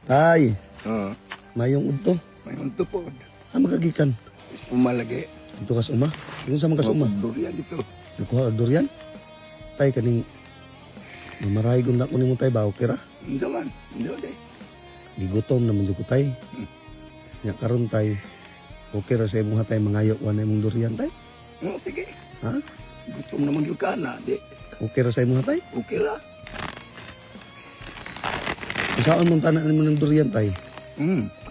Tay, Oo. mayong udto. May unto po. Magagikan. Pumalagi. Ito kas uma. Kung sa mga kas uma. Durian dito. Nakuha og durian. Tay kaning mamarahay gunda ko nimo tay ba okay ra? Hindi man. Hindi de. Gigutom naman jud ko tay. Nya karon tay. Okay ra sa imong hatay mangayo wa na imong durian tay. Oo, sige. Ha? Gutom naman yung kana. Di. Okay ra sa imong hatay? Okay ra. Unsaon man tanan nimo ng durian tay?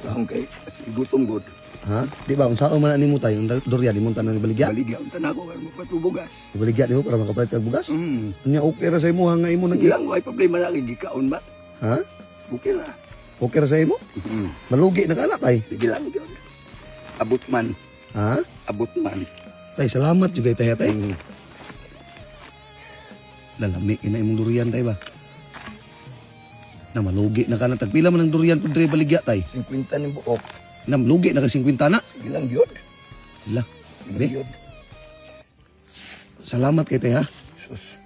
Kahong kay gutom god. Ha? Di ba unsaon man nimo tay yung durian imong tanan ibaligya? Baligya ang tanako kan magpatubugas. Ibaligya nimo para makapalit kag bugas? Nya okay ra sa imo nga imo nag Ilang way problema na gikaon ba? Ha? Okay ra. Okay ra sa imo? Malugi na kana tay. Sige lang gyud. Abot man. Ha? Abot man. Tay salamat jud tay tay. Lalami ina imong durian tay ba? Na malugi na kana tagpila man ang durian pud diri baligya tay. 50 ni buok. Na malugi na ka 50 na. Sige lang gyud. Hala. Sige Be. gyud. Salamat kay tay ha. Sus.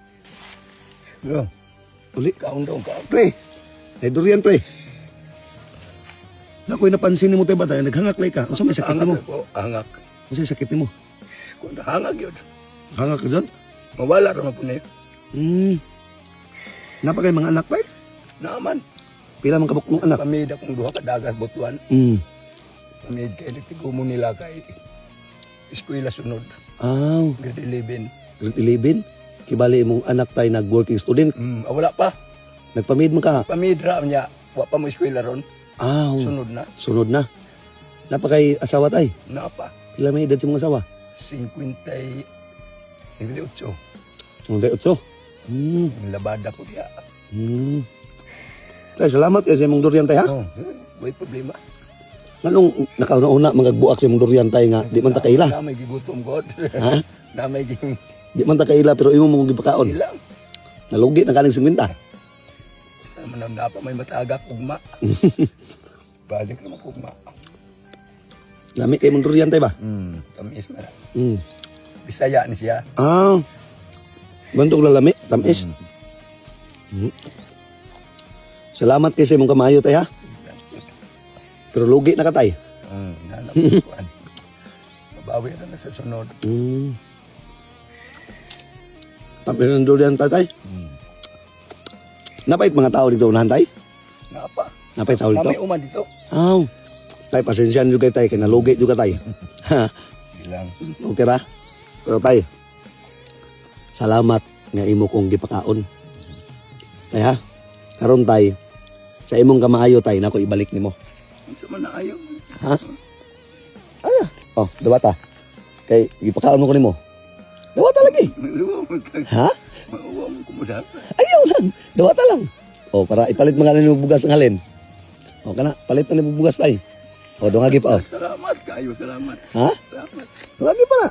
Yo, Uli. kaon daw ka. Pre. Ay durian pre. Na ko'y napansin nimo tay ba tay naghangak lay ka. Unsa may sakit nimo? Hangak. Unsa may sakit nimo? Kung hangak yun. Hangak ka dyan? Mawala naman po niya. Napa kay mga anak tay? Naaman. Pila man kabuk mong anak? Pamid akong duha ka dagat butuan. Pamid kay tigumo nila kay eskwela sunod. Grade 11. Grade 11? Kibali mong anak tay nag-working student. Wala pa. Nagpamid man ka? Pamid ra niya. Wa pa mo eskwela ron. Sunod na. Sunod na. Napa kay asawa tay? Napa. Pila may edad sa mga asawa? 58. Mga 8. Labada ko diya. Tay, salamat kay sa imong durian tay ha. May problema. Nganong nakauna-una magagbuak sa imong durian tay nga di man ta kaila. Na may gigutom god. Ha? Na may ging Di man ta kaila pero imo mong gipakaon. ilang. Nalugi na kaning 50. Sa manam na pa may matagak ugma. Balik naman ugma. Lami kay imong durian tay ba? Tamis man. Mm. Bisaya ni siya. Bantog lalami, tamis. Salamat kay sa imong kamayo tay ha. Pero lugi na ka tay. Nanapuan. Mabawi na sa sunod. Tamis ng durian tay. Napait mga tao dito unahan tay? Napa. Napait tao dito? May uman dito. Tay, pasensyahan juga tay, kaya nalugi juga tay. Ilang. Okay ra? Pero tay, salamat nga imo kong gipakaon. Tay ha? Karon tay, sa imong kamaayo tay, nako ibalik nimo. Sa man na ayaw. Ha? Oh, dawata. Kay gipakaon mo ko nimo. Dawata lagi. Ha? Mauwa mo kumuda. Ayaw lang. Dawata lang. Oh, para ipalit mga nimo bugas ng halin. Oh, kana palit na nimo bugas tay. Oh, dungagi pa oh. Salamat kayo, salamat. Ha? Salamat. Dungagi pa na.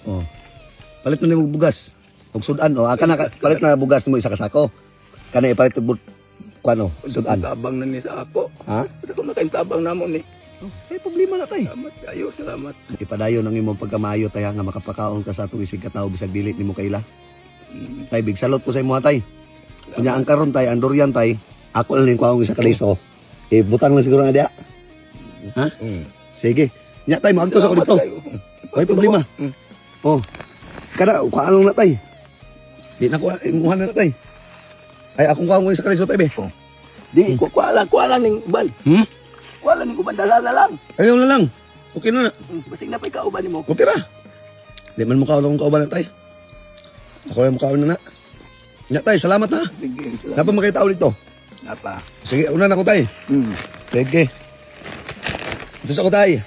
Oh. Palit na nimo bugas. Og sudan oh, kana palit na bugas mo isa ka sako. Kana ipalit og kuano, sudan. Tabang na ni sa ako. Ha? Ito na kayong tabang namo ni. Eh problema na tay. Salamat kayo, salamat. Ipadayon ang imong pagkamayo tay nga makapakaon ka sa atong isig katawo bisag dili nimo kaila. Tay big salot ko sa imo tay. Kunya ang karon tay, ang durian tay, ako lang ning kuhaon isa ka liso. Butang lang siguro na dia. Ha? Sige. Nya tay maagtos ako dito. May problema. Oh. Kada kuhaan lang na tay. Di na ko imuhan na tay. Ay akong kuhaan isa ka liso tay be. Di, kuala ning uban. Kuala ning uban, dala na lang. Ayaw na lang. Okay na na. Basig na pa ikauban ni mo. Okay ra. Di man mo kaon akong kauban na tay. Ako lang mo kaon na na. Nya tay, salamat ha. Sige, salamat. Napa makita ulit to? Napa. Sige, una na ko tay. Sige. Ito sa ko tay.